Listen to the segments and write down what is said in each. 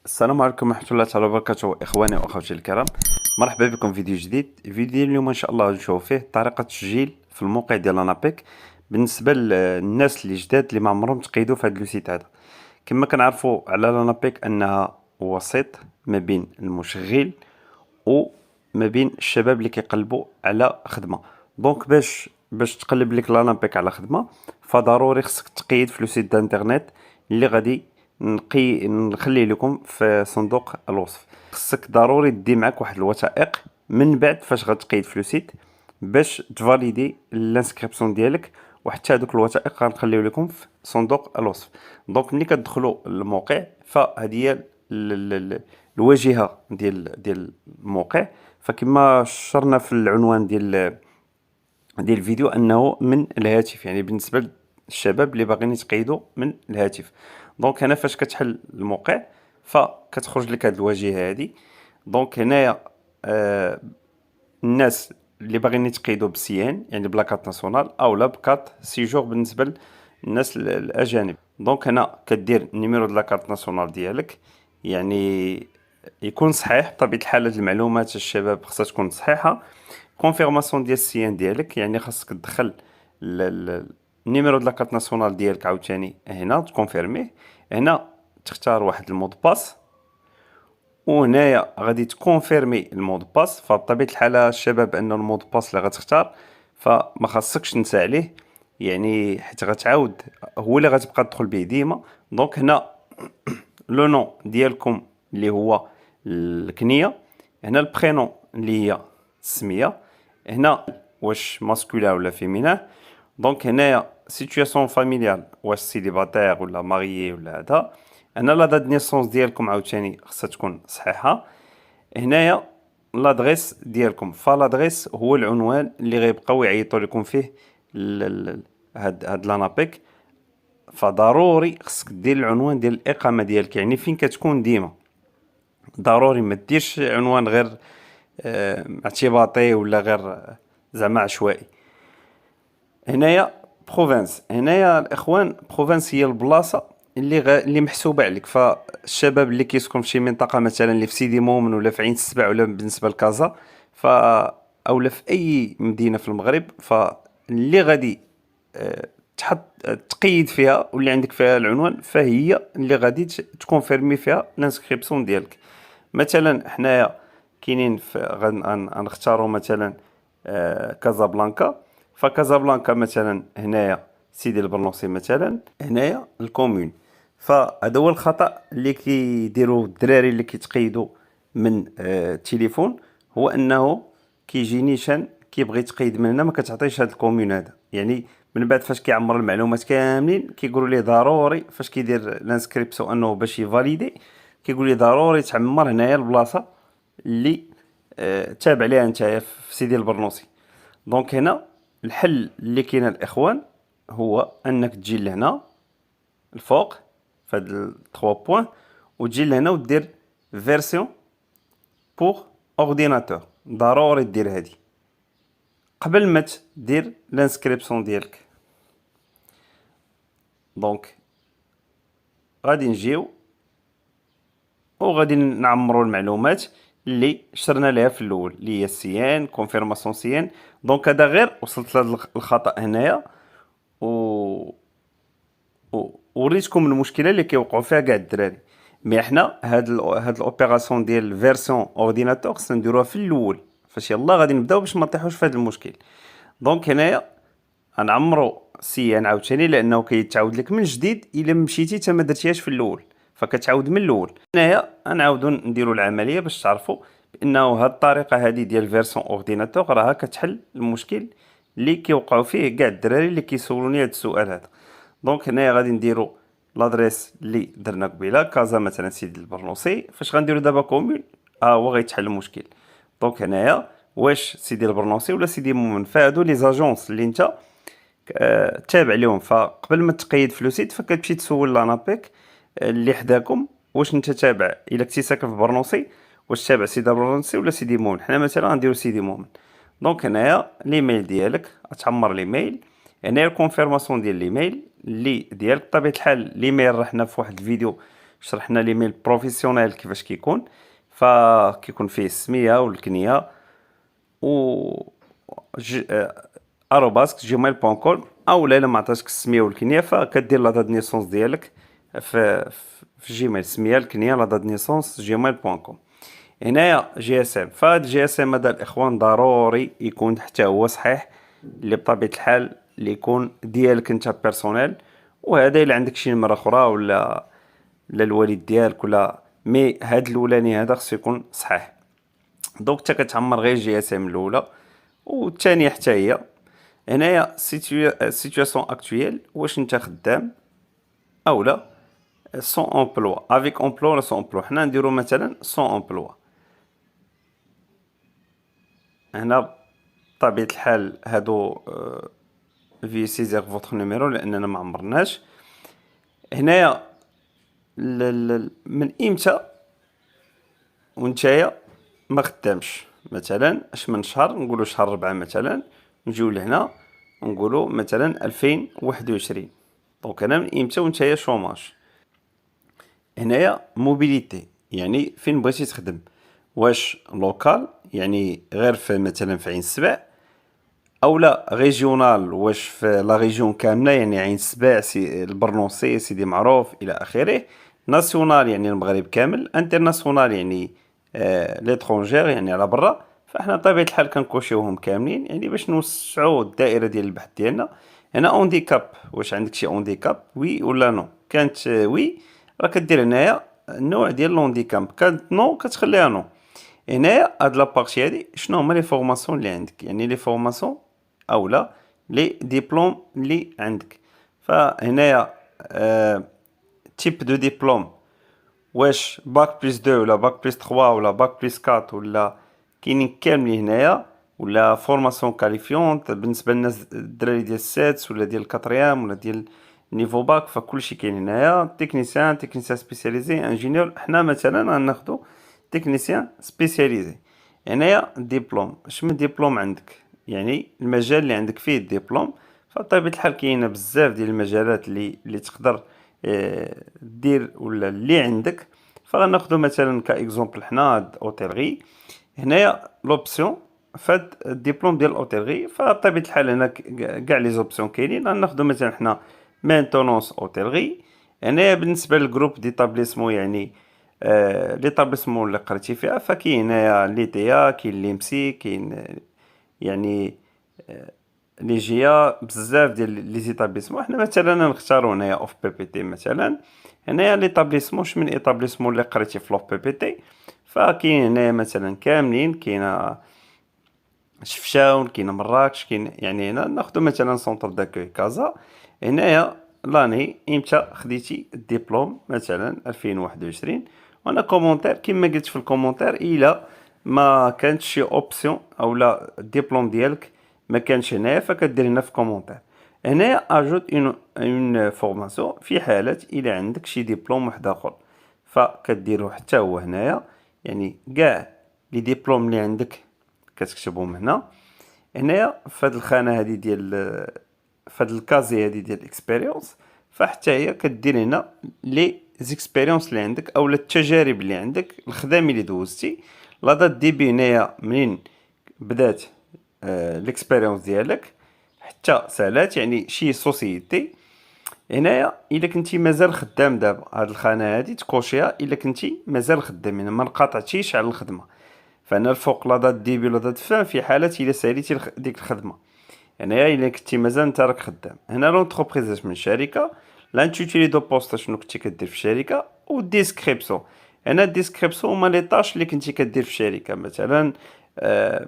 السلام عليكم ورحمة الله تعالى وبركاته إخواني وأخواتي الكرام. مرحبا بكم في فيديو جديد. فيديو اليوم إن شاء الله نشوف فيه طريقة تسجيل في الموقع ديال لانابيك بالنسبة للناس اللي جداد اللي ما عمرهم تقيدوا في هذا لو سيت هذا. كما كنعرفوا على لانابيك أنها وسيط ما بين المشغل وما بين الشباب اللي كيقلبوا على خدمة. دونك باش تقلب لك لانابيك على خدمة فضروري خصك تقيد في لو سيت دانترنت اللي غادي نخليه لكم في صندوق الوصف. خصك ضروري دي معك واحد الوثائق من بعد فاش غتقيد في لو سيت باش تفاليدي الانسكريبسيون ديالك، وحتى هذوك الوثائق غنخليو لكم في صندوق الوصف. دونك ملي كتدخلوا للموقع فهذه هي الواجهه ديال الموقع. فكما شرنا في العنوان ديال الفيديو انه من الهاتف، يعني بالنسبه للشباب اللي باغيين يتقيدوا من الهاتف. دونك هنا فاش كتحل الموقع فكتخرج لك هذه الواجهه هذه. دونك هنايا الناس اللي باغيين يتقيدوا بسيان يعني بلاكارت ناسيونال او لا بكارت سيجور بالنسبه للناس الاجانب. دونك هنا كدير النيميرو ديال لاكارت ناسيونال ديالك، يعني يكون صحيح بطبيعه الحال. هاد المعلومات الشباب خصها تكون صحيحه. كونفيرماسيون ديال السيان ديالك، يعني خاصك تدخل النيميرو ديال لاكارت ناسيونال ديالك عاوتاني هنا تكونفيرميه. هنا تختار واحد المود باس وهنايا غادي تكونفيرمي المود باس. فبطبيعه الحال الشباب ان المود باس اللي غتختار فما خاصكش تنسى عليه، يعني حيت غتعاود هو اللي غتبقى تدخل به ديما. دونك هنا لو نون ديالكم اللي هو الكنيه، هنا البرينون اللي هي السميه، هنا واش ماسكولا ولا فيمينا. دونك هنايا سيتوياسيون فاميليال واش سيليباتير ولا ماريي ولا هذا. هنا لا دات نيسونس ديالكم عاوتاني خصها تكون صحيحه. هنايا لادريس ديالكم، فلادريس هو العنوان اللي غيبقاو يعيطوا لكم فيه هاد لانابيك. فضروري خصك دير العنوان ديال الاقامه ديالك، يعني فين كتكون ديما. ضروري ما ديرش عنوان غير اعتباطي ولا غير زعما عشوائي. هنايا بروفانس، هنايا الاخوان بروفانس هي البلاصه اللي محسوبه عليك. فالشباب اللي كيسكن في شي منطقه مثلا اللي في سيدي مومن ولا في عين السبع ولا بالنسبه لكازا اولا في اي مدينه في المغرب، فاللي غادي تحط تقيد فيها واللي عندك فيها العنوان فهي اللي غادي تكونفيرمي فيها الانسكريبسيون ديالك. مثلا حنايا كاينين غنختاروا مثلا كازابلانكا. فكازابلانكا مثلا هنايا سيدي البرنوسي، مثلا هنايا الكومون. فهذا هو الخطا اللي كيديروا الدراري اللي كيتقيدوا من التليفون، هو انه كيجي نيشان كيبغي يتقيد من هنا ما كتعطيش هذا الكومون هذا. يعني من بعد فاش كيعمر المعلومات كاملين كيقولوا ليه ضروري فاش كيدير لانسكريبسيون انه باش يفاليدي كيقول لي ضروري تعمر هنايا البلاصه اللي تابع ليها نتايا في سيدي البرنوسي. دونك هنا الحل اللي كاين الاخوان هو انك تجي لهنا الفوق في هاد 3 بوين وتجي لهنا ودير فيرسيون بور اورديناتور. ضروري دير هادي قبل ما تدير لانسكريبسيون ديالك. دونك غادي نجيو وغادي نعمروا المعلومات اللي شرنا لها في الاول اللي هي السيان كونفيرماسيون سيان. دونك هذا غير وصلت لهذا الخطا هنايا وريتكم المشكله اللي كيوقعوا فيها كاع الدراري. مي حنا هاد الاوبيراسيون ديال فيرسيون اورديناتور خصنا نديروها في الاول فاش يلا غادي نبداو باش ما نطيحوش في هذا المشكل. دونك هنايا غنعمروا سيان عاوتاني لانه كيتعاود لك من جديد الا مشيتي حتى ما درتيهاش في الاول فكتعاود من الاول. هنايا غنعاودوا نديروا العمليه باش تعرفوا بانه هاد الطريقه هذه ديال فيرسيون اورديناتور راها كتحل المشكل اللي كيوقعوا فيه كاع الدراري اللي كيسولوني هذا السؤال هذا. دونك هنايا غادي نديروا لادريس اللي درنا قبيله كازا مثلا سيدي البرنوسي. فاش غنديروا دابا كومون هو غيتحل المشكل. دونك هنايا واش سيدي البرنوسي ولا سيدي مومن، فهادو لي زاجونس اللي انت تابع لهم. فقبل ما تقيد في لو سيت فكتمشي تسول لانابيك اللي حداكم واش انت تابع الا كنتي ساكن في برنوسي واش تابع سيدي برنوسي ولا سيدي مومن. حنا مثلا غنديرو سيدي مومن. دونك هنايا ليميل ديالك غتعمر ليميل. هنايا الكونفيرماسيون ديال ليميل اللي ديالك بطبيعه الحال ليميل راه حنا في واحد الفيديو شرحنا ليميل بروفيسيونيل كيفاش كيكون، فكيكون فيه السمية والكنية و ارobas gmail.com، او لا ما عطاتك السميه والكنيه فكدير لا دات نيسونس ديالك في جيميل، السميه الكنيه لا دات نيسونس gmail.com. هنايا جي اس ام، فهاد جي اس ام هذا الاخوان ضروري يكون حتى هو صحيح، اللي بطبيعه الحال اللي يكون ديالك انت بيرسونيل، وهذا الا عندك شي نمره اخرى ولا الوالد ديالك ولا مي هاد الاولاني هذا خصو يكون صحيح. دونك انت كتعمر غير جي اس ام الاولى والثانيه حتى هي. هنايا سيتواسيون اكطويل، واش انت خدام او لا، سون امبلوا، افيك امبلوا ولا سون امبلوا. حنا نديرو مثلا سون امبلوا. هنا بطبيعة الحال هادو في سيزيغ فوتر نيميرو لاننا ما عمرناش. هنايا من امتى ونتايا ما خدامش، مثلا اش من شهر، نقولو شهر 4 مثلا، نجيو لهنا نقولو مثلا 2021. دونك انا من امتى ونتايا شوماج. هنايا موبيليتي يعني فين بغيتي تخدم، واش لوكال يعني غير في مثلا في عين السبع، او لا ريجيونال واش في لا ريجيون كامله يعني عين السبع البرنوسي سيدي معروف الى اخره، ناسيونال يعني المغرب كامل، انترناسيونال يعني ليترونجير يعني على برا. فاحنا بطبيعه الحال كنكوشيوهم كاملين يعني باش نوسعوا الدائره ديال البحث ديالنا. هنا اونديكاب، واش عندك شي اونديكاب وي ولا نو؟ كانت وي راه كدير هنايا النوع ديال لونديكاب، كانت نو كتخليها نو. هنايا هاد لابارتي هادي شنو هما لي فورماسيون اللي عندك، يعني لي فورماسيون اولا لي ديبلوم اللي عندك. فهنايا تيب دو ديبلوم، واش باك بلس 2 ولا باك بلس 3 ولا باك بلس 4 ولا كاينين كاملين هنايا، ولا فورماسيون كاليفيونت بالنسبه للناس الدراري ديال السادس ولا ديال الكاتريام ولا ديال نيفو باك، فكلشي كاين هنايا. تكنيسيان سبيسياليزي انجينيور، حنا مثلا غناخدو تكنيسيان سبيسياليزي. هنايا ديبلوم، اش من ديبلوم عندك يعني المجال اللي عندك فيه الدبلوم. فبطبيعة الحال كاينه بزاف ديال المجالات اللي تقدر دير ولا اللي عندك. فغناخدو مثلا كاكزومبل حنا هاد اوتيلغي. هنايا لوبسيون فهاد الدبلوم ديال الاوتيلغي، فبطبيعة الحال هنا كاع لي زوبسيون كاينين. غناخدو مثلا حنا مينتونونس اوتيلغي. هنايا بالنسبة للجروب ديتابليسمون يعني ليطابليسمون اللي قريتي فيها، فكاين هنايا ليديا، كاين ليمسي، كاين يعني لي جيا، بزاف ديال لي زيتابليسمون. حنا مثلا نختارو هنايا اوف بي بي تي مثلا. هنايا ليطابليسمون شمن ايطابليسمون اللي قريتي في لوف بي بي تي، فكاين هنايا مثلا كاملين، كاينه شفشاون، كاينه مراكش، كاين يعني هنا ناخدو مثلا سونتر داكوي كازا. هنايا لاني امتى خديتي الدبلوم مثلا 2021. وانا كومونتير كيما قلت في الكومونتير، الا ما كانتش شي اوبسيون او لا الدبلوم ديالك ما كانش هنايا فكدير هنا في كومونتير. هنايا اجوت اون فورماسيون في حالة الى عندك شي دبلوم واحد اخر، فكديرو حتى هو هنايا. يعني كاع لي ديبلوم اللي عندك كتكتبهم هنا. هنايا فهاد الخانه هادي ديال فهاد الكازي هادي ديال اكسبيريونس، فحتى هي كدير هنا لي زيكسبيريونس اللي عندك اولا التجارب اللي عندك، الخدامي اللي دوزتي، لا دات ديبي هنايا منين بدات ليكسبيريونس ديالك حتى سالات يعني شي سوسيتي. هنايا الا كنتي مازال خدام دابا، هاد الخانه هادي تكوشيها الا كنتي مازال خدام، يعني ما انقطعتيش على الخدمه. فانا الفوق لا دات ديبي ولا دات فان في حالة الا ساليتي ديك الخدمه. هنايا الا كنتي مازال نتا راك خدام. هنا لونتربريز من شركه، لانتيتولي دو بوست شنو كنتي كدير في الشركه، والديسكريبسيون. هنا الديسكريبسيون هما لي طاش اللي كنتي كدير في الشركه مثلا،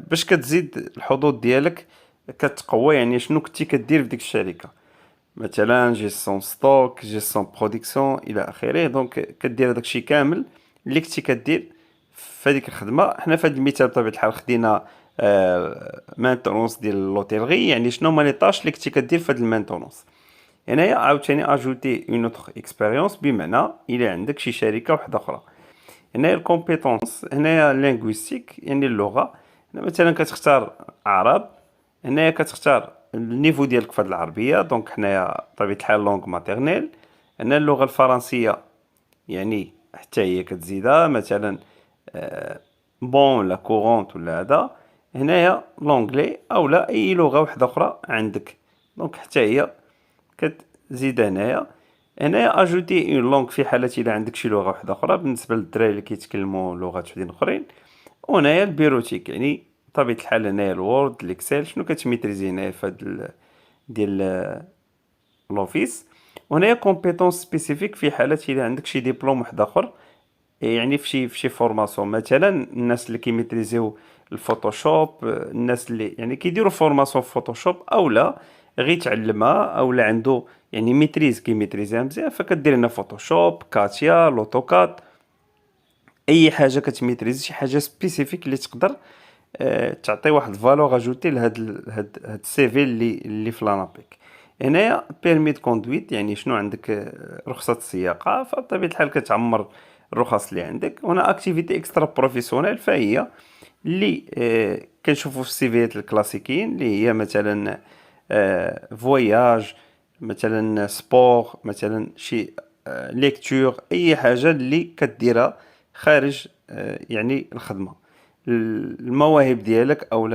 باش كتزيد الحظوظ ديالك كتقوى، يعني شنو كنتي كدير في ديك الشركه، مثلا جيستيون ستوك، جيستيون برودكسيون الى اخره. دونك كدير داكشي كامل اللي كنتي كدير في هذيك الخدمه. حنا في هذا المثال بطبيعه الحال خدينا مانتونونس ديال لوتيلغي، يعني شنو هما لي طاش اللي كنتي كدير في هذا المانتونونس. هنايا عاوتاني اجوتي اون اوتر اكسبيريونس، بمعنى الى عندك شي شركه واحده اخرى. هنايا الكومبيتونس، هنايا لينغويستيك يعني اللغه. هنا مثلا كتختار عرب، هنايا كتختار النيفو ديالك في هاد العربيه. دونك حنايا بطبيعه الحال لونغ ماتيرنيل. هنا اللغه الفرنسيه يعني حتى هي كتزيدها مثلا بون ولا كورونت ولا هذا. هنايا لونجلي اولا اي لغة واحدة اخرى عندك، دونك حتى هي كتزيد هنايا. هنايا اجوتي اون لونغ في حالة الى عندك شي لغة واحدة اخرى بالنسبة للدراري اللي كيتكلموا لغات وحدين اخرين. وهنايا البيروتيك، يعني بطبيعة الحال هنايا الوورد الاكسل شنو كتميتريزي هنايا في هاد ديال لوفيس. وهنايا كومبيتونس سبيسيفيك في حالة الى عندك شي ديبلوم واحد اخر، يعني في شي فورماسيون مثلا الناس اللي كيميتريزيو الفوتوشوب، الناس اللي يعني كيديروا فورماسيون في فوتوشوب اولا غير تعلمها اولا عنده يعني ميتريز كيميتريزيها مزيان، فكدير هنا فوتوشوب، كاتيا، لوتوكاد، اي حاجه كتميتريزي شي حاجه سبيسيفيك اللي تقدر تعطي واحد فالور اجوتي لهاد السي في اللي في لانابيك. هنايا بيرمي دو كوندويت، يعني شنو عندك رخصه السياقه، فبطبيعه الحال كتعمر الرخص اللي عندك. هنا اكتيفيتي اكسترا بروفيسيونيل، فهي اللي كنشوفوا في السيفيات الكلاسيكيين اللي هي مثلا فواياج، مثلا سبور، مثلا شي ليكتور، اي حاجه اللي كديرها خارج يعني الخدمه، المواهب ديالك او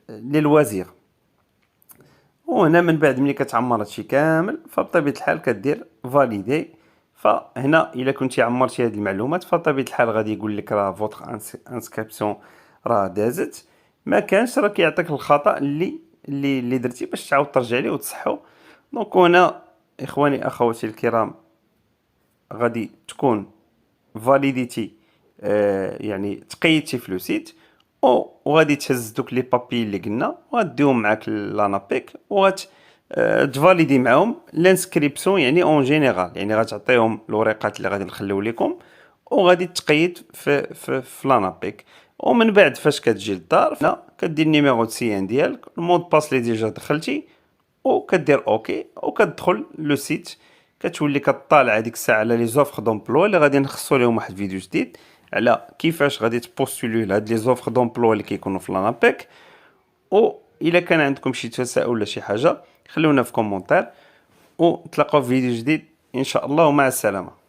للوزير. وهنا من بعد ملي كتعمر هادشي كامل فبطبيعة الحال كدير فاليدي. فهنا الا كنتي عمرتي هاد المعلومات فبطبيعة الحال غادي يقول لك راه فوتر انسكريبسيون راه دازت. ما كانش راه كيعطيك الخطأ اللي درتي باش تعاود ترجع ليه وتصحو. دونك هنا اخواني اخواتي الكرام غادي تكون فاليديتي، يعني تقيدتي في لو سيت، وغادي تهز دوك لي بابي اللي قلنا وغاديهم معاك لانابيك وغات تفاليدي معاهم لانسكريبسيون يعني اون جينيرال، يعني غتعطيهم الوريقات اللي غادي نخليو لكم وغادي تقيد في لانابيك. ومن بعد فاش كتجي للدار هنا كدير النيميرو دو سي ان ديالك، المود باس اللي ديجا دخلتي، وكدير اوكي وكتدخل لو سيت. كتولي كطالع هذيك الساعه على لي زوفر دومبلوا اللي غادي نخصو لهم واحد الفيديو جديد على كيفاش غادي تبوستولي لهاد لي زوفر دومبلوا اللي كيكونوا في لانابيك. و الا كان عندكم شي تساؤل ولا شي حاجه خلونا في كومونتير، ونتلاقاو في فيديو جديد ان شاء الله، ومع السلامه.